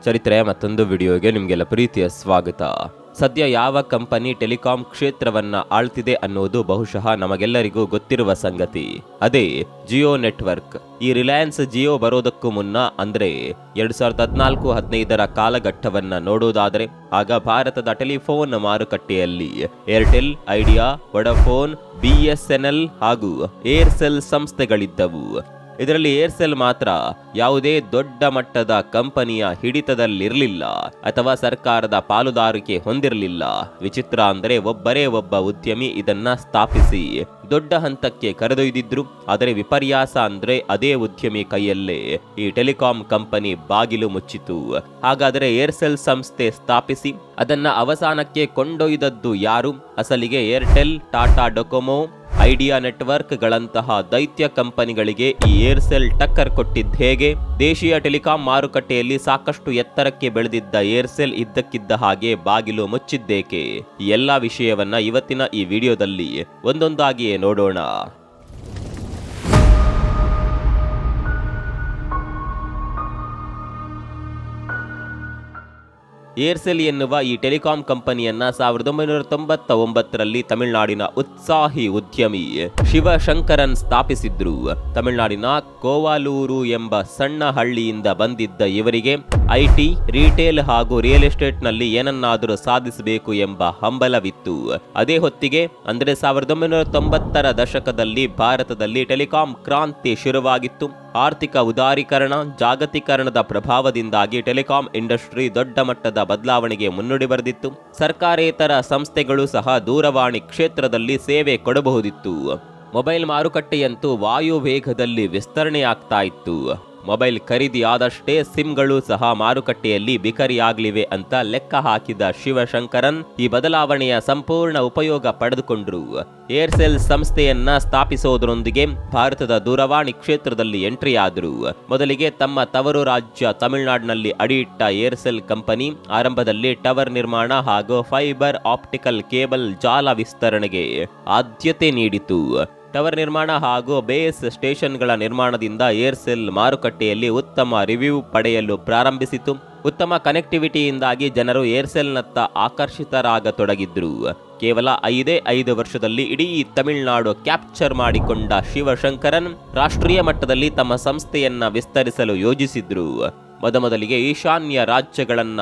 ಚರಿತ್ರೆಯ ಮತ್ತೊಂದು ವಿಡಿಯೋಗೆ ನಿಮಗೆಲ್ಲ ಪ್ರೀತಿಯ ಸ್ವಾಗತ. ಸದ್ಯ ಯಾವ ಕಂಪನಿ ಟೆಲಿಕಾಂ ಕ್ಷೇತ್ರವನ್ನ ಆಳ್ತಿದೆ ಅನ್ನೋದು ಬಹುಶಃ ನಮಗೆಲ್ಲರಿಗೂ ಗೊತ್ತಿರುವ ಸಂಗತಿ. ಅದೇ ಜಿಯೋ ನೆಟ್ವರ್ಕ್. ಈ ರಿಲಯನ್ಸ್ ಜಿಯೋ ಬರೋದಕ್ಕೂ ಮುನ್ನ ಅಂದ್ರೆ 2014-15ರ ಕಾಲಘಟ್ಟವನ್ನ ನೋಡೋದಾದ್ರೆ ಆಗ ಭಾರತದ ಟೆಲಿಫೋನ್ ಮಾರುಕಟ್ಟೆಯಲ್ಲಿ ಏರ್ಟೆಲ್, ಐಡಿಯಾ, ವೊಡಾಫೋನ್, BSNL ಹಾಗೂ ಏರ್ಸೆಲ್ ಸಂಸ್ಥೆಗಳಿದ್ದವು. ಇದರಲ್ಲಿ ಏರ್ಸೆಲ್ ಮಾತ್ರ ಯಾವುದೇ ದೊಡ್ಡ ಮಟ್ಟದ ಕಂಪನಿಯ ಹಿಡಿತದಲ್ಲಿರಲಿಲ್ಲ ಅಥವಾ ಸರ್ಕಾರದ ಪಾಲುದಾರಿಕೆ ಹೊಂದಿರಲಿಲ್ಲ. ವಿಚಿತ್ರ ಅಂದರೆ ಒಬ್ಬರೇ ಒಬ್ಬ ಉದ್ಯಮಿ ಇದನ್ನ ಸ್ಥಾಪಿಸಿ ದೊಡ್ಡ ಹಂತಕ್ಕೆ ಕರೆದೊಯ್ದಿದ್ರು. ಆದರೆ ವಿಪರ್ಯಾಸ ಅಂದ್ರೆ ಅದೇ ಉದ್ಯಮಿ ಕೈಯಲ್ಲೇ ಈ ಟೆಲಿಕಾಂ ಕಂಪನಿ ಬಾಗಿಲು ಮುಚ್ಚಿತು. ಹಾಗಾದರೆ ಏರ್ಸೆಲ್ ಸಂಸ್ಥೆ ಸ್ಥಾಪಿಸಿ ಅದನ್ನ ಅವಸಾನಕ್ಕೆ ಕೊಂಡೊಯ್ದದ್ದು ಯಾರು? ಅಸಲಿಗೆ Airtel, Tata Docomo, Idea network ಗಳಂತಹ ದೈತ್ಯ ಕಂಪನಿಗಳಿಗೆ ಈ ಏರ್ಸೆಲ್ ಟಕ್ಕರ್ ಕೊಟ್ಟಿದ್ದ ಹೇಗೆ? ದೇಶೀಯ ಟೆಲಿಕಾಂ ಮಾರುಕಟ್ಟೆಯಲ್ಲಿ ಸಾಕಷ್ಟು ಎತ್ತರಕ್ಕೆ ಬೆಳೆದಿದ್ದ ಏರ್ಸೆಲ್ ಇದ್ದಕ್ಕಿದ್ದ ಹಾಗೆ ಬಾಗಿಲು ಮುಚ್ಚಿದ್ದೇಕೆ? ಈ ಎಲ್ಲಾ ವಿಷಯವನ್ನ ಇವತ್ತಿನ ಈ ವಿಡಿಯೋದಲ್ಲಿ ಒಂದೊಂದಾಗಿಯೇ ನೋಡೋಣ. ಏರ್ಸೆಲ್ ಎನ್ನುವ ಈ ಟೆಲಿಕಾಂ ಕಂಪನಿಯನ್ನ 1999ರಲ್ಲಿ ತಮಿಳುನಾಡಿನ ಉತ್ಸಾಹಿ ಉದ್ಯಮಿ ಶಿವಶಂಕರನ್ ಸ್ಥಾಪಿಸಿದ್ರು. ತಮಿಳುನಾಡಿನ ಕೋವಾಲೂರು ಎಂಬ ಸಣ್ಣ ಹಳ್ಳಿಯಿಂದ ಬಂದಿದ್ದ ಇವರಿಗೆ IT, ರಿಟೇಲ್ ಹಾಗೂ ರಿಯಲ್ ಎಸ್ಟೇಟ್ ನಲ್ಲಿ ಏನನ್ನಾದರೂ ಸಾಧಿಸಬೇಕು ಎಂಬ ಹಂಬಲವಿತ್ತು. ಅದೇ ಹೊತ್ತಿಗೆ ಅಂದ್ರೆ 1990ರ ದಶಕದಲ್ಲಿ ಭಾರತದಲ್ಲಿ ಟೆಲಿಕಾಂ ಕ್ರಾಂತಿ ಶುರುವಾಗಿತ್ತು. ಆರ್ಥಿಕ ಉದಾರೀಕರಣ, ಜಾಗತೀಕರಣದ ಪ್ರಭಾವದಿಂದಾಗಿ ಟೆಲಿಕಾಂ ಇಂಡಸ್ಟ್ರಿ ದೊಡ್ಡ ಮಟ್ಟದ ಬದಲಾವಣೆಗೆ ಮುನ್ನುಡಿ ಬರೆದಿತ್ತು. ಸರ್ಕಾರೇತರ ಸಂಸ್ಥೆಗಳು ಸಹ ದೂರವಾಣಿ ಕ್ಷೇತ್ರದಲ್ಲಿ ಸೇವೆ ಕೊಡಬಹುದಿತ್ತು. ಮೊಬೈಲ್ ಮಾರುಕಟ್ಟೆಯಂತೂ ವಾಯು ವೇಗದಲ್ಲಿ ವಿಸ್ತರಣೆಯಾಗ್ತಾ ಇತ್ತು. ಮೊಬೈಲ್ ಖರೀದಿ ಆದಷ್ಟೇ ಸಿಮ್ಗಳು ಸಹ ಮಾರುಕಟ್ಟೆಯಲ್ಲಿ ಬಿಕರಿಯಾಗ್ಲಿವೆ ಅಂತ ಲೆಕ್ಕ ಹಾಕಿದ ಶಿವಶಂಕರನ್ ಈ ಬದಲಾವಣೆಯ ಸಂಪೂರ್ಣ ಉಪಯೋಗ ಪಡೆದುಕೊಂಡ್ರು. ಏರ್ಸೆಲ್ ಸಂಸ್ಥೆಯನ್ನ ಸ್ಥಾಪಿಸೋದರೊಂದಿಗೆ ಭಾರತದ ದೂರವಾಣಿ ಕ್ಷೇತ್ರದಲ್ಲಿ ಎಂಟ್ರಿ ಆದ್ರು. ಮೊದಲಿಗೆ ತಮ್ಮ ತವರು ರಾಜ್ಯ ತಮಿಳುನಾಡಿನಲ್ಲಿ ಅಡಿಯಿಟ್ಟ ಏರ್ಸೆಲ್ ಕಂಪನಿ ಆರಂಭದಲ್ಲಿ ಟವರ್ ನಿರ್ಮಾಣ ಹಾಗೂ ಫೈಬರ್ ಆಪ್ಟಿಕಲ್ ಕೇಬಲ್ ಜಾಲ ವಿಸ್ತರಣೆಗೆ ಆದ್ಯತೆ ನೀಡಿತು. ಟವರ್ ನಿರ್ಮಾಣ ಹಾಗೂ ಬೇಸ್ ಸ್ಟೇಷನ್ಗಳ ನಿರ್ಮಾಣದಿಂದ ಏರ್ಸೆಲ್ ಮಾರುಕಟ್ಟೆಯಲ್ಲಿ ಉತ್ತಮ ರಿವ್ಯೂ ಪಡೆಯಲು ಪ್ರಾರಂಭಿಸಿತು. ಉತ್ತಮ ಕನೆಕ್ಟಿವಿಟಿಯಿಂದಾಗಿ ಜನರು ಏರ್ಸೆಲ್ನತ್ತ ಆಕರ್ಷಿತರಾಗತೊಡಗಿದ್ರು. ಕೇವಲ 5 ವರ್ಷದಲ್ಲಿ ಇಡೀ ತಮಿಳುನಾಡು ಕ್ಯಾಪ್ಚರ್ ಮಾಡಿಕೊಂಡ ಶಿವಶಂಕರನ್ ರಾಷ್ಟ್ರೀಯ ಮಟ್ಟದಲ್ಲಿ ತಮ್ಮ ಸಂಸ್ಥೆಯನ್ನ ವಿಸ್ತರಿಸಲು ಯೋಜಿಸಿದ್ರು. ಮೊದಲಿಗೆ ಈಶಾನ್ಯ ರಾಜ್ಯಗಳನ್ನ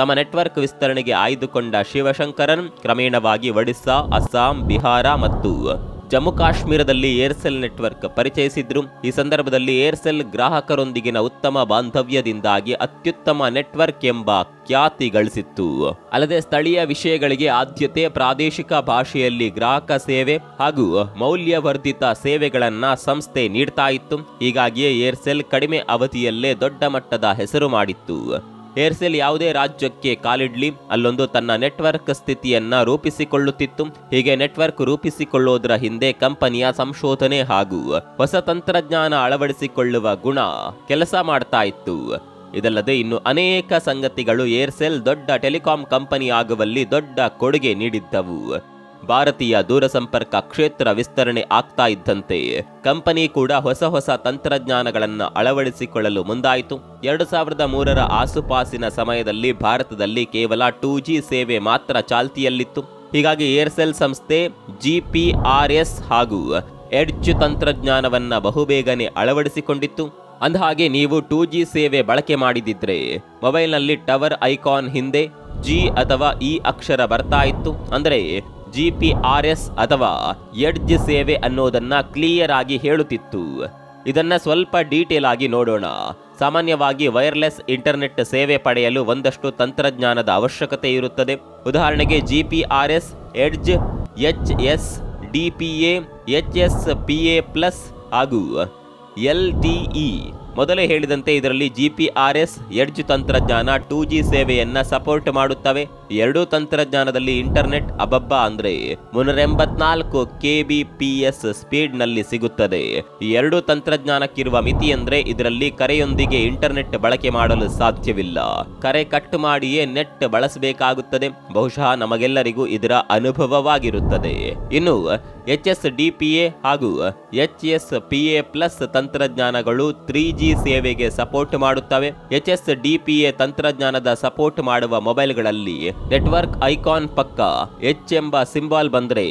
ತಮ್ಮ ನೆಟ್ವರ್ಕ್ ವಿಸ್ತರಣೆಗೆ ಆಯ್ದುಕೊಂಡ ಶಿವಶಂಕರನ್ ಕ್ರಮೇಣವಾಗಿ ಒಡಿಸ್ಸಾ, ಅಸ್ಸಾಂ, ಬಿಹಾರ ಮತ್ತು ಜಮ್ಮು ಕಾಶ್ಮೀರದಲ್ಲಿ ಏರ್ಸೆಲ್ ನೆಟ್ವರ್ಕ್ ಪರಿಚಯಿಸಿದ್ರು. ಈ ಸಂದರ್ಭದಲ್ಲಿ ಏರ್ಸೆಲ್ ಗ್ರಾಹಕರೊಂದಿಗಿನ ಉತ್ತಮ ಬಾಂಧವ್ಯದಿಂದಾಗಿ ಅತ್ಯುತ್ತಮ ನೆಟ್ವರ್ಕ್ ಎಂಬ ಖ್ಯಾತಿ ಗಳಿಸಿತ್ತು. ಅಲ್ಲದೆ ಸ್ಥಳೀಯ ವಿಷಯಗಳಿಗೆ ಆದ್ಯತೆ, ಪ್ರಾದೇಶಿಕ ಭಾಷೆಯಲ್ಲಿ ಗ್ರಾಹಕ ಸೇವೆ ಹಾಗೂ ಮೌಲ್ಯವರ್ಧಿತ ಸೇವೆಗಳನ್ನ ಸಂಸ್ಥೆ ನೀಡ್ತಾ ಇತ್ತು. ಹೀಗಾಗಿಯೇ ಏರ್ಸೆಲ್ ಕಡಿಮೆ ಅವಧಿಯಲ್ಲೇ ದೊಡ್ಡ ಮಟ್ಟದ ಹೆಸರು ಮಾಡಿತ್ತು. ಏರ್ಸೆಲ್ ಯಾವುದೇ ರಾಜ್ಯಕ್ಕೆ ಕಾಲಿಡ್ಲಿ ಅಲ್ಲೊಂದು ತನ್ನ ನೆಟ್ವರ್ಕ್ ಸ್ಥಿತಿಯನ್ನ ರೂಪಿಸಿಕೊಳ್ಳುತ್ತಿತ್ತು. ಹೀಗೆ ನೆಟ್ವರ್ಕ್ ರೂಪಿಸಿಕೊಳ್ಳೋದರ ಹಿಂದೆ ಕಂಪನಿಯ ಸಂಶೋಧನೆ ಹಾಗೂ ಹೊಸ ತಂತ್ರಜ್ಞಾನ ಅಳವಡಿಸಿಕೊಳ್ಳುವ ಗುಣ ಕೆಲಸ ಮಾಡ್ತಾ ಇತ್ತು. ಇದಲ್ಲದೆ ಇನ್ನು ಅನೇಕ ಸಂಗತಿಗಳು ಏರ್ಸೆಲ್ ದೊಡ್ಡ ಟೆಲಿಕಾಂ ಕಂಪನಿ ಆಗುವಲ್ಲಿ ದೊಡ್ಡ ಕೊಡುಗೆ ನೀಡಿದ್ದವು. ಭಾರತೀಯ ದೂರಸಂಪರ್ಕ ಕ್ಷೇತ್ರ ವಿಸ್ತರಣೆ ಆಗ್ತಾ ಇದ್ದಂತೆ ಕಂಪನಿ ಕೂಡ ಹೊಸ ತಂತ್ರಜ್ಞಾನಗಳನ್ನು ಅಳವಡಿಸಿಕೊಳ್ಳಲು ಮುಂದಾಯಿತು. 2003ರ ಆಸುಪಾಸಿನ ಸಮಯದಲ್ಲಿ ಭಾರತದಲ್ಲಿ ಕೇವಲ 2G ಸೇವೆ ಮಾತ್ರ ಚಾಲ್ತಿಯಲ್ಲಿತ್ತು. ಹೀಗಾಗಿ ಏರ್ಸೆಲ್ ಸಂಸ್ಥೆ GPRS ಹಾಗೂ ಎಡ್ಜ್ ತಂತ್ರಜ್ಞಾನವನ್ನ ಬಹುಬೇಗನೆ ಅಳವಡಿಸಿಕೊಂಡಿತ್ತು. ಅಂದಹಾಗೆ ನೀವು 2G ಸೇವೆ ಬಳಕೆ ಮಾಡಿದಿದ್ರೆ ಮೊಬೈಲ್ನಲ್ಲಿ ಟವರ್ ಐಕಾನ್ ಹಿಂದೆ G ಅಥವಾ E ಅಕ್ಷರ ಬರ್ತಾ ಇತ್ತು. ಅಂದರೆ GPRS ಅಥವಾ ಎಡ್ಜ್ ಸೇವೆ ಅನ್ನೋದನ್ನ ಕ್ಲಿಯರ್ ಆಗಿ ಹೇಳುತ್ತಿತ್ತು. ಇದನ್ನ ಸ್ವಲ್ಪ ಡೀಟೇಲ್ ಆಗಿ ನೋಡೋಣ. ಸಾಮಾನ್ಯವಾಗಿ ವೈರ್ಲೆಸ್ ಇಂಟರ್ನೆಟ್ ಸೇವೆ ಪಡೆಯಲು ಒಂದಷ್ಟು ತಂತ್ರಜ್ಞಾನದ ಅವಶ್ಯಕತೆ ಇರುತ್ತದೆ. ಉದಾಹರಣೆಗೆ GPRS, ಎಡ್ಜ್, HSDPA, HSPA+ ಹಾಗೂ LTE. ಮೊದಲೇ ಹೇಳಿದಂತೆ ಇದರಲ್ಲಿ GPRS, ಎಡ್ಜ್ ತಂತ್ರಜ್ಞಾನ 2G ಸೇವೆಯನ್ನ ಸಪೋರ್ಟ್ ಮಾಡುತ್ತವೆ. ಎರಡೂ ತಂತ್ರಜ್ಞಾನದಲ್ಲಿ ಇಂಟರ್ನೆಟ್ ಅಬ್ಬಬ್ಬ ಅಂದ್ರೆ 384 kbps ಸ್ಪೀಡ್ ನಲ್ಲಿ ಸಿಗುತ್ತದೆ. ಈ ಎರಡೂ ತಂತ್ರಜ್ಞಾನಕ್ಕಿರುವ ಮಿತಿ ಅಂದ್ರೆ ಇದರಲ್ಲಿ ಕರೆಯೊಂದಿಗೆ ಇಂಟರ್ನೆಟ್ ಬಳಕೆ ಮಾಡಲು ಸಾಧ್ಯವಿಲ್ಲ. ಕರೆ ಕಟ್ ಮಾಡಿಯೇ ನೆಟ್ ಬಳಸಬೇಕಾಗುತ್ತದೆ. ಬಹುಶಃ ನಮಗೆಲ್ಲರಿಗೂ ಇದರ ಅನುಭವವಾಗಿರುತ್ತದೆ. ಇನ್ನು HSDPA ಹಾಗೂ HSPA+ ತಂತ್ರಜ್ಞಾನಗಳು 3G ಸೇವೆಗೆ ಸಪೋರ್ಟ್ ಮಾಡುತ್ತವೆ. HSDPA ತಂತ್ರಜ್ಞಾನದ ಸಪೋರ್ಟ್ ಮಾಡುವ ಮೊಬೈಲ್ಗಳಲ್ಲಿ ನೆಟ್ವರ್ಕ್ ಐಕಾನ್ ಪಕ್ಕ H ಎಂಬ ಸಿಂಬಲ್ ಬಂದ್ರೆ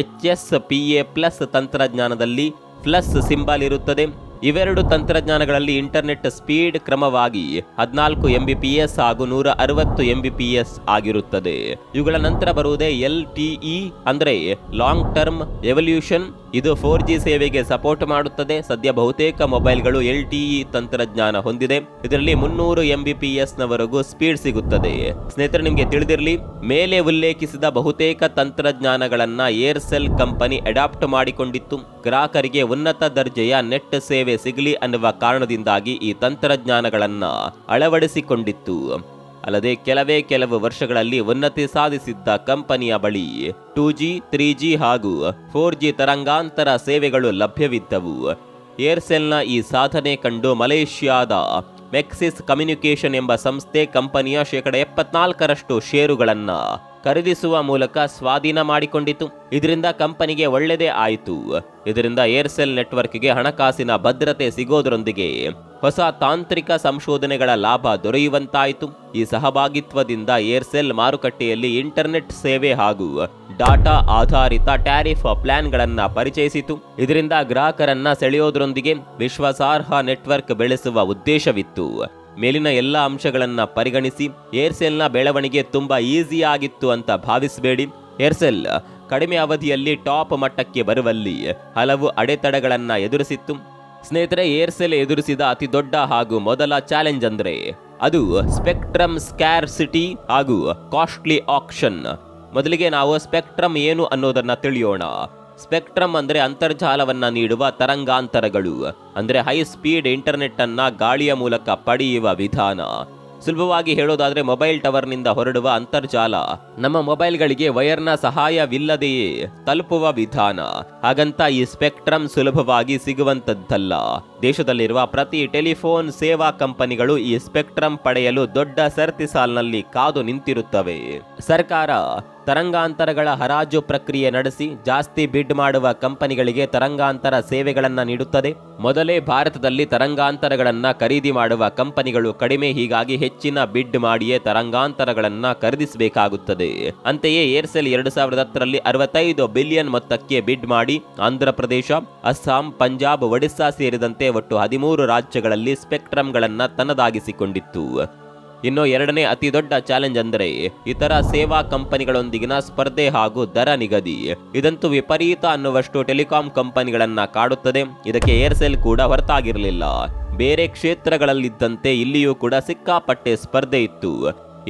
HSPA+ ತಂತ್ರಜ್ಞಾನದಲ್ಲಿ ಪ್ಲಸ್ ಸಿಂಬಲ್ ಇರುತ್ತದೆ. ಇವೆರಡು ತಂತ್ರಜ್ಞಾನಗಳಲ್ಲಿ ಇಂಟರ್ನೆಟ್ ಸ್ಪೀಡ್ ಕ್ರಮವಾಗಿ 14 Mbps ಹಾಗೂ 160 Mbps ಆಗಿರುತ್ತದೆ. ಇವುಗಳ ನಂತರ ಬರುವುದೇ LTE ಅಂದ್ರೆ ಲಾಂಗ್ ಟರ್ಮ್ ಎವಲ್ಯೂಷನ್. ಇದು 4G ಸೇವೆಗೆ ಸಪೋರ್ಟ್ ಮಾಡುತ್ತದೆ. ಸದ್ಯ ಬಹುತೇಕ ಮೊಬೈಲ್ಗಳು LTE ತಂತ್ರಜ್ಞಾನ ಹೊಂದಿದೆ. ಇದರಲ್ಲಿ 300 Mbps ನವರೆಗೂ ಸ್ಪೀಡ್ ಸಿಗುತ್ತದೆ. ಸ್ನೇಹಿತರೆ, ನಿಮಗೆ ತಿಳಿದಿರಲಿ, ಮೇಲೆ ಉಲ್ಲೇಖಿಸಿದ ಬಹುತೇಕ ತಂತ್ರಜ್ಞಾನಗಳನ್ನ ಏರ್ಸೆಲ್ ಕಂಪನಿ ಅಡಾಪ್ಟ್ ಮಾಡಿಕೊಂಡಿತ್ತು. ಗ್ರಾಹಕರಿಗೆ ಉನ್ನತ ದರ್ಜೆಯ ನೆಟ್ ಸೇವೆ ಸಿಗಲಿ ಅನ್ನುವ ಕಾರಣದಿಂದಾಗಿ ಈ ತಂತ್ರಜ್ಞಾನಗಳನ್ನ ಅಳವಡಿಸಿಕೊಂಡಿತ್ತು. ಅಲ್ಲದೆ ಕೆಲವು ವರ್ಷಗಳಲ್ಲಿ ಉನ್ನತಿ ಸಾಧಿಸಿದ್ದ ಕಂಪನಿಯ ಬಳಿ 2G, 3G ಹಾಗೂ 4G ತರಂಗಾಂತರ ಸೇವೆಗಳು ಲಭ್ಯವಿದ್ದವು. ಏರ್ಸೆಲ್ನ ಈ ಸಾಧನೆ ಕಂಡು ಮಲೇಷ್ಯಾದ ಮೆಕ್ಸಿಸ್ ಕಮ್ಯುನಿಕೇಷನ್ ಎಂಬ ಸಂಸ್ಥೆ ಕಂಪನಿಯ 74% ಷೇರುಗಳನ್ನ ಖರೀದಿಸುವ ಮೂಲಕ ಸ್ವಾಧೀನ ಮಾಡಿಕೊಂಡಿತು. ಇದರಿಂದ ಕಂಪನಿಗೆ ಒಳ್ಳೆಯದೇ ಆಯಿತು. ಇದರಿಂದ ಏರ್ಸೆಲ್ ನೆಟ್ವರ್ಕ್ಗೆ ಹಣಕಾಸಿನ ಭದ್ರತೆ ಸಿಗೋದರೊಂದಿಗೆ ಹೊಸ ತಾಂತ್ರಿಕ ಸಂಶೋಧನೆಗಳ ಲಾಭ ದೊರೆಯುವಂತಾಯಿತು. ಈ ಸಹಭಾಗಿತ್ವದಿಂದ ಏರ್ಸೆಲ್ ಮಾರುಕಟ್ಟೆಯಲ್ಲಿ ಇಂಟರ್ನೆಟ್ ಸೇವೆ ಹಾಗೂ ಡಾಟಾ ಆಧಾರಿತ ಟ್ಯಾರಿಫ್ ಪ್ಲಾನ್ಗಳನ್ನ ಪರಿಚಯಿಸಿತು. ಇದರಿಂದ ಗ್ರಾಹಕರನ್ನ ಸೆಳೆಯೋದರೊಂದಿಗೆ ವಿಶ್ವಾಸಾರ್ಹ ನೆಟ್ವರ್ಕ್ ಬೆಳೆಸುವ ಉದ್ದೇಶವಿತ್ತು. ಮೇಲಿನ ಎಲ್ಲ ಅಂಶಗಳನ್ನ ಪರಿಗಣಿಸಿ ಏರ್ಸೆಲ್ನ ಬೆಳವಣಿಗೆ ತುಂಬಾ ಈಸಿ ಆಗಿತ್ತು ಅಂತ ಭಾವಿಸಬೇಡಿ. ಏರ್ಸೆಲ್ ಕಡಿಮೆ ಅವಧಿಯಲ್ಲಿ ಟಾಪ್ ಮಟ್ಟಕ್ಕೆ ಬರುವಲ್ಲಿ ಹಲವು ಅಡೆತಡೆಗಳನ್ನ ಎದುರಿಸಿತ್ತು. ಸ್ನೇಹಿತರೆ, ಏರ್ಸೆಲ್ ಎದುರಿಸಿದ ಅತಿ ದೊಡ್ಡ ಹಾಗೂ ಮೊದಲ ಚಾಲೆಂಜ್ ಅಂದ್ರೆ ಅದು ಸ್ಪೆಕ್ಟ್ರಮ್ ಸ್ಕ್ಯಾರ್ಸಿಟಿ ಹಾಗೂ ಕಾಸ್ಟ್ಲಿ ಆಕ್ಷನ್. ಮೊದಲಿಗೆ ನಾವು ಸ್ಪೆಕ್ಟ್ರಮ್ ಏನು ಅನ್ನೋದನ್ನ ತಿಳಿಯೋಣ. ಸ್ಪೆಕ್ಟ್ರಮ್ ಅಂದ್ರೆ ಅಂತರ್ಜಾಲವನ್ನ ನೀಡುವ ತರಂಗಾಂತರಗಳು, ಅಂದ್ರೆ ಹೈ ಸ್ಪೀಡ್ ಇಂಟರ್ನೆಟ್ ಅನ್ನ ಗಾಳಿಯ ಮೂಲಕ ಪಡೆಯುವ ವಿಧಾನ. ಸುಲಭವಾಗಿ ಹೇಳೋದಾದ್ರೆ ಮೊಬೈಲ್ ಟವರ್ನಿಂದ ಹೊರಡುವ ಅಂತರ್ಜಾಲ ನಮ್ಮ ಮೊಬೈಲ್ಗಳಿಗೆ ವೈರ್ನ ಸಹಾಯವಿಲ್ಲದೆಯೇ ತಲುಪುವ ವಿಧಾನ. ಹಾಗಂತ ಈ ಸ್ಪೆಕ್ಟ್ರಮ್ ಸುಲಭವಾಗಿ ಸಿಗುವಂತದ್ದಲ್ಲ. ದೇಶದಲ್ಲಿರುವ ಪ್ರತಿ ಟೆಲಿಫೋನ್ ಸೇವಾ ಕಂಪನಿಗಳು ಈ ಸ್ಪೆಕ್ಟ್ರಮ್ ಪಡೆಯಲು ದೊಡ್ಡ ಸರತಿ ಸಾಲಿನಲ್ಲಿ ಕಾದು ನಿಂತಿರುತ್ತವೆ. ಸರ್ಕಾರ ತರಂಗಾಂತರಗಳ ಹರಾಜು ಪ್ರಕ್ರಿಯೆ ನಡೆಸಿ ಜಾಸ್ತಿ ಬಿಡ್ ಮಾಡುವ ಕಂಪನಿಗಳಿಗೆ ತರಂಗಾಂತರ ಸೇವೆಗಳನ್ನ ನೀಡುತ್ತದೆ. ಮೊದಲೇ ಭಾರತದಲ್ಲಿ ತರಂಗಾಂತರಗಳನ್ನ ಖರೀದಿ ಮಾಡುವ ಕಂಪನಿಗಳು ಕಡಿಮೆ, ಹೀಗಾಗಿ ಹೆಚ್ಚಿನ ಬಿಡ್ ಮಾಡಿಯೇ ತರಂಗಾಂತರಗಳನ್ನ ಖರೀದಿಸಬೇಕಾಗುತ್ತದೆ. ಅಂತೆಯೇ ಏರ್ಸೆಲ್ 2010ರಲ್ಲಿ 65 ಬಿಲಿಯನ್ ಮೊತ್ತಕ್ಕೆ ಬಿಡ್ ಮಾಡಿ ಆಂಧ್ರಪ್ರದೇಶ, ಅಸ್ಸಾಂ, ಪಂಜಾಬ್, ಒಡಿಸ್ಸಾ ಸೇರಿದಂತೆ ಒಟ್ಟು 13 ರಾಜ್ಯಗಳಲ್ಲಿ ಸ್ಪೆಕ್ಟ್ರಮ್ಗಳನ್ನ ತನ್ನದಾಗಿಸಿಕೊಂಡಿತ್ತು. ಇನ್ನು ಎರಡನೇ ಅತಿ ದೊಡ್ಡ ಚಾಲೆಂಜ್ ಅಂದರೆ ಇತರ ಸೇವಾ ಕಂಪನಿಗಳೊಂದಿಗಿನ ಸ್ಪರ್ಧೆ ಹಾಗೂ ದರ ನಿಗದಿ. ಇದಂತೂ ವಿಪರೀತ ಅನ್ನುವಷ್ಟು ಟೆಲಿಕಾಂ ಕಂಪನಿಗಳನ್ನ ಕಾಡುತ್ತದೆ. ಇದಕ್ಕೆ ಏರ್ಸೆಲ್ ಕೂಡ ಹೊರತಾಗಿರಲಿಲ್ಲ. ಬೇರೆ ಕ್ಷೇತ್ರಗಳಲ್ಲಿದ್ದಂತೆ ಇಲ್ಲಿಯೂ ಕೂಡ ಸಿಕ್ಕಾಪಟ್ಟೆ ಸ್ಪರ್ಧೆ ಇತ್ತು.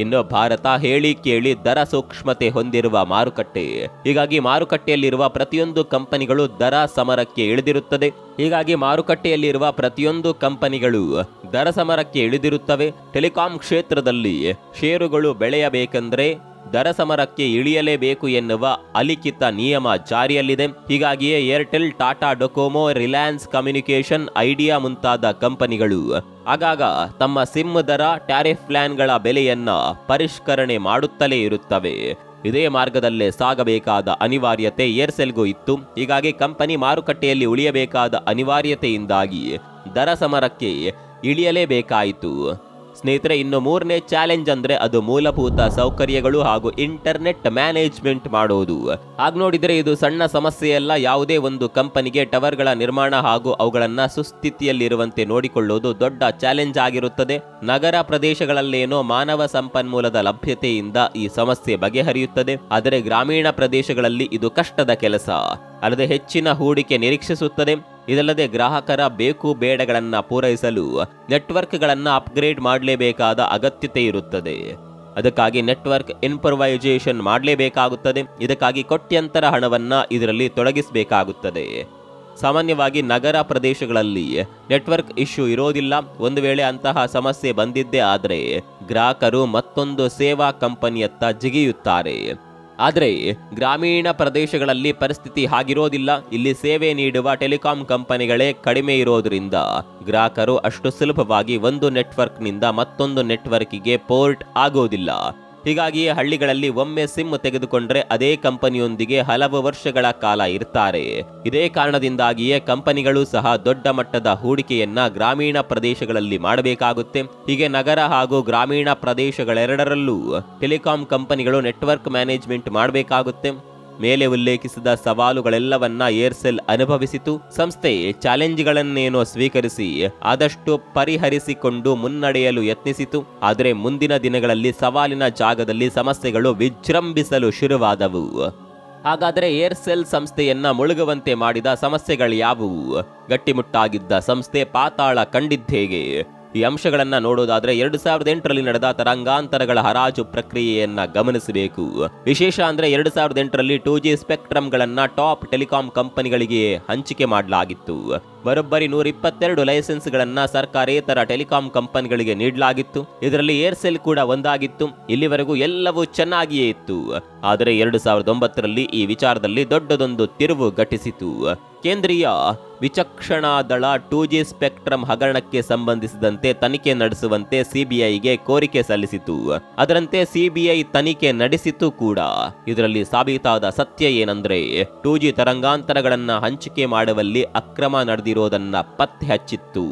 ಇನ್ನು ಭಾರತ ಹೇಳಿ ಕೇಳಿ ದರ ಸೂಕ್ಷ್ಮತೆ ಹೊಂದಿರುವ ಮಾರುಕಟ್ಟೆ. ಹೀಗಾಗಿ ಮಾರುಕಟ್ಟೆಯಲ್ಲಿರುವ ಪ್ರತಿಯೊಂದು ಕಂಪನಿಗಳು ದರ ಸಮರಕ್ಕೆ ಇಳಿದಿರುತ್ತದೆ. ದರ ಸಮರಕ್ಕೆ ಇಳಿದಿರುತ್ತವೆ. ಟೆಲಿಕಾಂ ಕ್ಷೇತ್ರದಲ್ಲಿ ಷೇರುಗಳು ಬೆಳೆಯಬೇಕೆಂದ್ರೆ ದರ ಸಮರಕ್ಕೆ ಇಳಿಯಲೇಬೇಕು ಎನ್ನುವ ಅಲಿಖಿತ ನಿಯಮ ಜಾರಿಯಲ್ಲಿದೆ. ಹೀಗಾಗಿಯೇ Airtel, Tata Docomo, Reliance communication, idea ಮುಂತಾದ ಕಂಪನಿಗಳು ಆಗಾಗ ತಮ್ಮ ಸಿಮ್ ದರ, ಟ್ಯಾರಿಫ್ ಪ್ಲಾನ್ಗಳ ಬೆಲೆಯನ್ನ ಪರಿಷ್ಕರಣೆ ಮಾಡುತ್ತಲೇ ಇರುತ್ತವೆ. ಇದೇ ಮಾರ್ಗದಲ್ಲೇ ಸಾಗಬೇಕಾದ ಅನಿವಾರ್ಯತೆ ಏರ್ಸೆಲ್ಗೂ ಇತ್ತು. ಹೀಗಾಗಿ ಕಂಪನಿ ಮಾರುಕಟ್ಟೆಯಲ್ಲಿ ಉಳಿಯಬೇಕಾದ ಅನಿವಾರ್ಯತೆಯಿಂದಾಗಿ ದರ ಸಮರಕ್ಕೆ ಇಳಿಯಲೇಬೇಕಾಯಿತು. ಸ್ನೇಹಿತರೆ, ಇನ್ನು ಮೂರನೇ ಚಾಲೆಂಜ್ ಅಂದ್ರೆ ಅದು ಮೂಲಭೂತ ಸೌಕರ್ಯಗಳು ಹಾಗೂ ಇಂಟರ್ನೆಟ್ ಮ್ಯಾನೇಜ್ಮೆಂಟ್ ಮಾಡೋದು. ಹಾಗ ನೋಡಿದ್ರೆ ಇದು ಸಣ್ಣ ಸಮಸ್ಯೆಯಲ್ಲ. ಯಾವುದೇ ಒಂದು ಕಂಪನಿಗೆ ಟವರ್ಗಳ ನಿರ್ಮಾಣ ಹಾಗೂ ಅವುಗಳನ್ನ ಸುಸ್ಥಿತಿಯಲ್ಲಿರುವಂತೆ ನೋಡಿಕೊಳ್ಳುವುದು ದೊಡ್ಡ ಚಾಲೆಂಜ್ ಆಗಿರುತ್ತದೆ. ನಗರ ಪ್ರದೇಶಗಳಲ್ಲೇನೋ ಮಾನವ ಸಂಪನ್ಮೂಲದ ಲಭ್ಯತೆಯಿಂದ ಈ ಸಮಸ್ಯೆ ಬಗೆಹರಿಯುತ್ತದೆ. ಆದರೆ ಗ್ರಾಮೀಣ ಪ್ರದೇಶಗಳಲ್ಲಿ ಇದು ಕಷ್ಟದ ಕೆಲಸ. ಅಲ್ಲದೆ ಹೆಚ್ಚಿನ ಹೂಡಿಕೆ ನಿರೀಕ್ಷಿಸುತ್ತದೆ. ಇದಲ್ಲದೆ ಗ್ರಾಹಕರ ಬೇಕು ಬೇಡಗಳನ್ನ ಪೂರೈಸಲು ನೆಟ್ವರ್ಕ್ಗಳನ್ನ ಅಪ್ಗ್ರೇಡ್ ಮಾಡಲೇಬೇಕಾದ ಅಗತ್ಯತೆ ಇರುತ್ತದೆ. ಅದಕ್ಕಾಗಿ ನೆಟ್ವರ್ಕ್ ಇಂಪ್ರೂವೈಸೇಷನ್ ಮಾಡಲೇಬೇಕಾಗುತ್ತದೆ. ಇದಕ್ಕಾಗಿ ಕೋಟ್ಯಂತರ ಹಣವನ್ನ ಇದರಲ್ಲಿ ತೊಡಗಿಸಬೇಕಾಗುತ್ತದೆ. ಸಾಮಾನ್ಯವಾಗಿ ನಗರ ಪ್ರದೇಶಗಳಲ್ಲಿ ನೆಟ್ವರ್ಕ್ ಇಶ್ಯೂ ಇರೋದಿಲ್ಲ. ಒಂದು ವೇಳೆ ಅಂತಹ ಸಮಸ್ಯೆ ಬಂದಿದ್ದೇ ಆದರೆ ಗ್ರಾಹಕರು ಮತ್ತೊಂದು ಸೇವಾ ಕಂಪನಿಯತ್ತ ಜಿಗಿಯುತ್ತಾರೆ. ಆದರೆ ಗ್ರಾಮೀಣ ಪ್ರದೇಶಗಳಲ್ಲಿ ಪರಿಸ್ಥಿತಿ ಹಾಗಿರೋದಿಲ್ಲ. ಇಲ್ಲಿ ಸೇವೆ ನೀಡುವ ಟೆಲಿಕಾಂ ಕಂಪನಿಗಳೇ ಕಡಿಮೆ ಇರೋದ್ರಿಂದ ಗ್ರಾಹಕರು ಅಷ್ಟು ಸುಲಭವಾಗಿ ಒಂದು ನೆಟ್ವರ್ಕ್ನಿಂದ ಮತ್ತೊಂದು ನೆಟ್ವರ್ಕಿಗೆ ಪೋರ್ಟ್ ಆಗೋದಿಲ್ಲ. ಹೀಗಾಗಿಯೇ ಹಳ್ಳಿಗಳಲ್ಲಿ ಒಮ್ಮೆ ಸಿಮ್ ತೆಗೆದುಕೊಂಡ್ರೆ ಅದೇ ಕಂಪನಿಯೊಂದಿಗೆ ಹಲವು ವರ್ಷಗಳ ಕಾಲ ಇರ್ತಾರೆ. ಇದೇ ಕಾರಣದಿಂದಾಗಿಯೇ ಕಂಪನಿಗಳು ಸಹ ದೊಡ್ಡ ಮಟ್ಟದ ಹೂಡಿಕೆಯನ್ನ ಗ್ರಾಮೀಣ ಪ್ರದೇಶಗಳಲ್ಲಿ ಮಾಡಬೇಕಾಗುತ್ತೆ. ಹೀಗೆ ನಗರ ಹಾಗೂ ಗ್ರಾಮೀಣ ಪ್ರದೇಶಗಳೆರಡರಲ್ಲೂ ಟೆಲಿಕಾಂ ಕಂಪನಿಗಳು ನೆಟ್ವರ್ಕ್ ಮ್ಯಾನೇಜ್ಮೆಂಟ್ ಮಾಡಬೇಕಾಗುತ್ತೆ. ಮೇಲೆ ಉಲ್ಲೇಖಿಸಿದ ಸವಾಲುಗಳೆಲ್ಲವನ್ನ ಏರ್ಸೆಲ್ ಅನುಭವಿಸಿತು. ಸಂಸ್ಥೆ ಚಾಲೆಂಜ್ಗಳನ್ನೇನೋ ಸ್ವೀಕರಿಸಿ ಆದಷ್ಟು ಪರಿಹರಿಸಿಕೊಂಡು ಮುನ್ನಡೆಯಲು ಯತ್ನಿಸಿತು. ಆದರೆ ಮುಂದಿನ ದಿನಗಳಲ್ಲಿ ಸವಾಲಿನ ಜಾಗದಲ್ಲಿ ಸಮಸ್ಯೆಗಳು ವಿಜೃಂಭಿಸಲು ಶುರುವಾದವು. ಹಾಗಾದರೆ ಏರ್ಸೆಲ್ ಸಂಸ್ಥೆಯನ್ನ ಮುಳುಗುವಂತೆ ಮಾಡಿದ ಸಮಸ್ಯೆಗಳು ಯಾವುವು? ಗಟ್ಟಿಮುಟ್ಟಾಗಿದ್ದ ಸಂಸ್ಥೆ ಪಾತಾಳ ಕಂಡಿದ್ದೇಗೆ? ಈ ಅಂಶಗಳನ್ನ ನೋಡೋದಾದ್ರೆ 2008ರಲ್ಲಿ ನಡೆದ ತರಂಗಾಂತರಗಳ ಹರಾಜು ಪ್ರಕ್ರಿಯೆಯನ್ನ ಗಮನಿಸಬೇಕು. ವಿಶೇಷ ಅಂದ್ರೆ 2008ರಲ್ಲಿ 2G ಸ್ಪೆಕ್ಟ್ರಮ್ಗಳನ್ನ ಟಾಪ್ ಟೆಲಿಕಾಂ ಕಂಪನಿಗಳಿಗೆ ಹಂಚಿಕೆ ಮಾಡಲಾಗಿತ್ತು. ಬರೋಬ್ಬರಿ 122 ಲೈಸೆನ್ಸ್ಗಳನ್ನ ಸರ್ಕಾರೇತರ ಟೆಲಿಕಾಂ ಕಂಪನಿಗಳಿಗೆ ನೀಡಲಾಗಿತ್ತು. ಇದರಲ್ಲಿ ಏರ್ಸೆಲ್ ಕೂಡ ಒಂದಾಗಿತ್ತು. ಇಲ್ಲಿವರೆಗೂ ಎಲ್ಲವೂ ಚೆನ್ನಾಗಿಯೇ ಇತ್ತು. ಆದರೆ 2009ರಲ್ಲಿ ಈ ವಿಚಾರದಲ್ಲಿ ದೊಡ್ಡದೊಂದು ತಿರುವು ಘಟಿಸಿತು. ಕೇಂದ್ರೀಯ ವಿಚಕ್ಷಣಾ ದಳ 2G ಸ್ಪೆಕ್ಟ್ರಮ್ ಹಗರಣಕ್ಕೆ ಸಂಬಂಧಿಸಿದಂತೆ ತನಿಖೆ ನಡೆಸುವಂತೆ ಸಿಬಿಐಗೆ ಕೋರಿಕೆ ಸಲ್ಲಿಸಿತು. ಅದರಂತೆ ಸಿಬಿಐ ತನಿಖೆ ನಡೆಸಿತು ಕೂಡ. ಇದರಲ್ಲಿ ಸಾಬೀತಾದ ಸತ್ಯ ಏನಂದ್ರೆ 2G ತರಂಗಾಂತರಗಳನ್ನ ಹಂಚಿಕೆ ಮಾಡುವಲ್ಲಿ ಅಕ್ರಮ ನಡೆದಿರೋದನ್ನ ಪತ್ತೆ ಹಚ್ಚಿತ್ತು.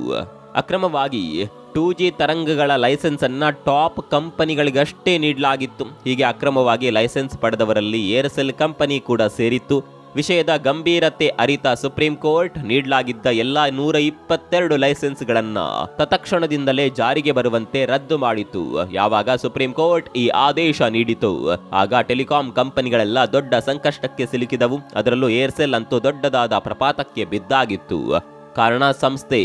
ಅಕ್ರಮವಾಗಿ 2G ತರಂಗಗಳ ಲೈಸೆನ್ಸ್ ಅನ್ನ ಟಾಪ್ ಕಂಪನಿಗಳಿಗಷ್ಟೇ ನೀಡಲಾಗಿತ್ತು. ಹೀಗೆ ಅಕ್ರಮವಾಗಿ ಲೈಸೆನ್ಸ್ ಪಡೆದವರಲ್ಲಿ ಏರ್ಸೆಲ್ ಕಂಪನಿ ಕೂಡ ಸೇರಿತ್ತು. ವಿಷಯದ ಗಂಭೀರತೆ ಅರಿತ ಸುಪ್ರೀಂ ಕೋರ್ಟ್ ನೀಡಲಾಗಿದ್ದ ಎಲ್ಲ 122 ಲೈಸೆನ್ಸ್ಗಳನ್ನ ತತ್ಕ್ಷಣದಿಂದಲೇ ಜಾರಿಗೆ ಬರುವಂತೆ ರದ್ದು ಮಾಡಿತು. ಯಾವಾಗ ಸುಪ್ರೀಂ ಕೋರ್ಟ್ ಈ ಆದೇಶ ನೀಡಿತು ಆಗ ಟೆಲಿಕಾಂ ಕಂಪನಿಗಳೆಲ್ಲ ದೊಡ್ಡ ಸಂಕಷ್ಟಕ್ಕೆ ಸಿಲುಕಿದವು. ಅದರಲ್ಲೂ ಏರ್ಸೆಲ್ ಅಂತೂ ದೊಡ್ಡದಾದ ಪ್ರಪಾತಕ್ಕೆ ಬಿದ್ದಾಗಿತ್ತು. ಕಾರಣ ಸಂಸ್ಥೆ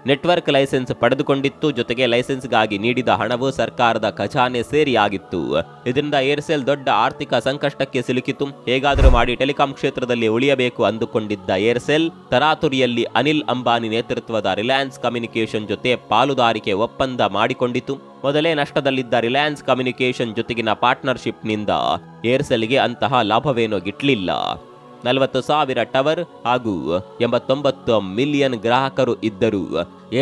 ನೆಟ್ವರ್ಕ್ ಲೈಸೆನ್ಸ್ ಪಡೆದುಕೊಂಡಿತ್ತು. ಜೊತೆಗೆ ಲೈಸೆನ್ಸ್ಗಾಗಿ ನೀಡಿದ ಹಣವು ಸರ್ಕಾರದ ಖಜಾನೆ ಸೇರಿಯಾಗಿತ್ತು. ಇದರಿಂದ ಏರ್ಸೆಲ್ ದೊಡ್ಡ ಆರ್ಥಿಕ ಸಂಕಷ್ಟಕ್ಕೆ ಸಿಲುಕಿತು. ಹೇಗಾದರೂ ಮಾಡಿ ಟೆಲಿಕಾಂ ಕ್ಷೇತ್ರದಲ್ಲಿ ಉಳಿಯಬೇಕು ಅಂದುಕೊಂಡಿದ್ದ ಏರ್ಸೆಲ್ ತರಾತುರಿಯಲ್ಲಿ ಅನಿಲ್ ಅಂಬಾನಿ ನೇತೃತ್ವದ ರಿಲಯನ್ಸ್ ಕಮ್ಯುನಿಕೇಷನ್ ಜೊತೆ ಪಾಲುದಾರಿಕೆ ಒಪ್ಪಂದ ಮಾಡಿಕೊಂಡಿತು. ಮೊದಲೇ ನಷ್ಟದಲ್ಲಿದ್ದ ರಿಲಯನ್ಸ್ ಕಮ್ಯುನಿಕೇಷನ್ ಜೊತೆಗಿನ ಪಾರ್ಟ್ನರ್ಶಿಪ್ನಿಂದ ಏರ್ಸೆಲ್ಗೆ ಅಂತಹ ಲಾಭವೇನೋ ಗಿಟ್ಲಿಲ್ಲ. 40,000 ಟವರ್ ಹಾಗೂ 89 ಮಿಲಿಯನ್ ಗ್ರಾಹಕರು ಇದ್ದರೂ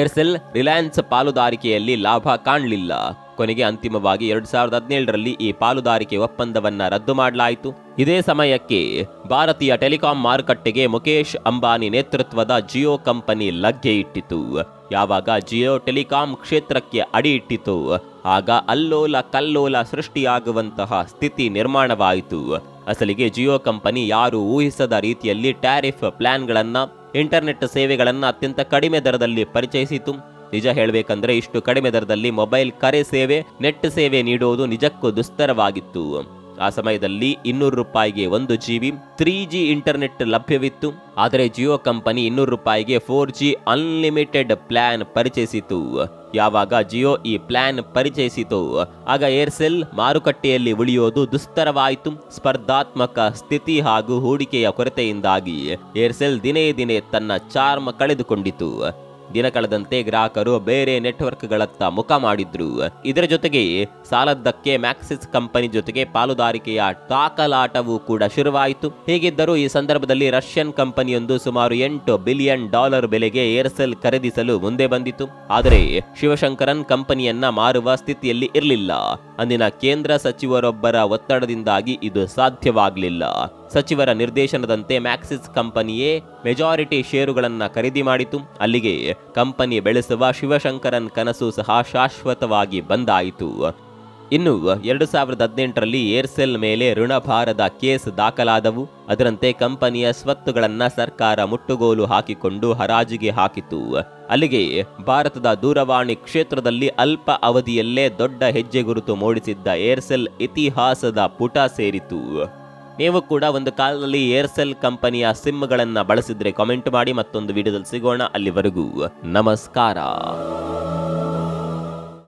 ಏರ್ಸೆಲ್ ರಿಲಯನ್ಸ್ ಪಾಲುದಾರಿಕೆಯಲ್ಲಿ ಲಾಭ ಕಾಣಲಿಲ್ಲ. ಕೊನೆಗೆ ಅಂತಿಮವಾಗಿ 2017ರಲ್ಲಿ ಈ ಪಾಲುದಾರಿಕೆ ಒಪ್ಪಂದವನ್ನ ರದ್ದು ಮಾಡಲಾಯಿತು. ಇದೇ ಸಮಯಕ್ಕೆ ಭಾರತೀಯ ಟೆಲಿಕಾಂ ಮಾರುಕಟ್ಟೆಗೆ ಮುಖೇಶ್ ಅಂಬಾನಿ ನೇತೃತ್ವದ ಜಿಯೋ ಕಂಪನಿ ಲಗ್ಗೆ ಇಟ್ಟಿತು. ಯಾವಾಗ ಜಿಯೋ ಟೆಲಿಕಾಂ ಕ್ಷೇತ್ರಕ್ಕೆ ಅಡಿ ಇಟ್ಟಿತು ಆಗ ಅಲ್ಲೋಲ ಕಲ್ಲೋಲ ಸೃಷ್ಟಿಯಾಗುವಂತಹ ಸ್ಥಿತಿ ನಿರ್ಮಾಣವಾಯಿತು. ಅಸಲಿಗೆ ಜಿಯೋ ಕಂಪನಿ ಯಾರು ಊಹಿಸದ ರೀತಿಯಲ್ಲಿ ಟ್ಯಾರಿಫ್ ಪ್ಲಾನ್ಗಳನ್ನ ಇಂಟರ್ನೆಟ್ ಸೇವೆಗಳನ್ನ ಅತ್ಯಂತ ಕಡಿಮೆ ದರದಲ್ಲಿ ಪರಿಚಯಿಸಿತು. ನಿಜ ಹೇಳಬೇಕಂದ್ರೆ ಇಷ್ಟು ಕಡಿಮೆ ದರದಲ್ಲಿ ಮೊಬೈಲ್ ಕರೆ ಸೇವೆ, ನೆಟ್ ಸೇವೆ ನೀಡುವುದು ನಿಜಕ್ಕೂ ದುಸ್ತರವಾಗಿತ್ತು. ಆ ಸಮಯದಲ್ಲಿ 200 ರೂಪಾಯಿಗೆ 1 GB 3G ಇಂಟರ್ನೆಟ್ ಲಭ್ಯವಿತ್ತು. ಆದರೆ ಜಿಯೋ ಕಂಪನಿ 200 ರೂಪಾಯಿಗೆ 4G ಅನ್ಲಿಮಿಟೆಡ್ ಪ್ಲಾನ್ ಪರಿಚಯಿಸಿತು. ಯಾವಾಗ ಜಿಯೋ ಈ ಪ್ಲಾನ್ ಪರಿಚಯಿಸಿತು ಆಗ ಏರ್ಸೆಲ್ ಮಾರುಕಟ್ಟೆಯಲ್ಲಿ ಉಳಿಯೋದು ದುಸ್ತರವಾಯಿತು. ಸ್ಪರ್ಧಾತ್ಮಕ ಸ್ಥಿತಿ ಹಾಗೂ ಹೂಡಿಕೆಯ ಕೊರತೆಯಿಂದಾಗಿ ಏರ್ಸೆಲ್ ದಿನೇ ದಿನೇ ತನ್ನ ಚಾರ್ಮ್ ಕಳೆದುಕೊಂಡಿತು. ದಿನ ಕಳೆದಂತೆ ಗ್ರಾಹಕರು ಬೇರೆ ನೆಟ್ವರ್ಕ್ಗಳತ್ತ ಮುಖ ಮಾಡಿದ್ರು. ಇದರ ಜೊತೆಗೆ ಸಾಲದ್ದಕ್ಕೆ ಮ್ಯಾಕ್ಸಿಸ್ ಕಂಪನಿ ಜೊತೆಗೆ ಪಾಲುದಾರಿಕೆಯ ತಾಕಲಾಟವೂ ಕೂಡ ಶುರುವಾಯಿತು. ಹೀಗಿದ್ದರೂ ಈ ಸಂದರ್ಭದಲ್ಲಿ ರಷ್ಯನ್ ಕಂಪನಿಯೊಂದು ಸುಮಾರು $8 ಬಿಲಿಯನ್ ಬೆಲೆಗೆ ಏರ್ಸೆಲ್ ಖರೀದಿಸಲು ಮುಂದೆ ಬಂದಿತು. ಆದರೆ ಶಿವಶಂಕರನ್ ಕಂಪನಿಯನ್ನ ಮಾರುವ ಸ್ಥಿತಿಯಲ್ಲಿ ಇರಲಿಲ್ಲ. ಅಂದಿನ ಕೇಂದ್ರ ಸಚಿವರೊಬ್ಬರ ಒತ್ತಡದಿಂದಾಗಿ ಇದು ಸಾಧ್ಯವಾಗಲಿಲ್ಲ. ಸಚಿವರ ನಿರ್ದೇಶನದಂತೆ ಮ್ಯಾಕ್ಸಿಸ್ ಕಂಪನಿಯೇ ಮೆಜಾರಿಟಿ ಷೇರುಗಳನ್ನ ಖರೀದಿ ಮಾಡಿತು. ಅಲ್ಲಿಗೆ ಕಂಪನಿ ಬೆಳೆಸುವ ಶಿವಶಂಕರನ್ ಕನಸು ಸಹ ಶಾಶ್ವತವಾಗಿ ಬಂದಾಯಿತು. ಇನ್ನು 2018ರಲ್ಲಿ ಏರ್ಸೆಲ್ ಮೇಲೆ ಋಣಭಾರದ ಕೇಸ್ ದಾಖಲಾದವು. ಅದರಂತೆ ಕಂಪನಿಯ ಸ್ವತ್ತುಗಳನ್ನ ಸರ್ಕಾರ ಮುಟ್ಟುಗೋಲು ಹಾಕಿಕೊಂಡು ಹರಾಜಿಗೆ ಹಾಕಿತು. ಅಲ್ಲಿಗೆ ಭಾರತದ ದೂರವಾಣಿ ಕ್ಷೇತ್ರದಲ್ಲಿ ಅಲ್ಪ ಅವಧಿಯಲ್ಲೇ ದೊಡ್ಡ ಹೆಜ್ಜೆ ಗುರುತು ಮೂಡಿಸಿದ್ದ ಏರ್ಸೆಲ್ ಇತಿಹಾಸದ ಪುಟ ಸೇರಿತು. ನೀವು ಕೂಡ ಒಂದು ಕಾಲದಲ್ಲಿ ಏರ್ಸೆಲ್ ಕಂಪನಿಯ ಸಿಮ್ಗಳನ್ನ ಬಳಸಿದ್ರೆ ಕಾಮೆಂಟ್ ಮಾಡಿ. ಮತ್ತೊಂದು ವಿಡಿಯೋದಲ್ಲಿ ಸಿಗೋಣ. ಅಲ್ಲಿವರೆಗೂ ನಮಸ್ಕಾರ.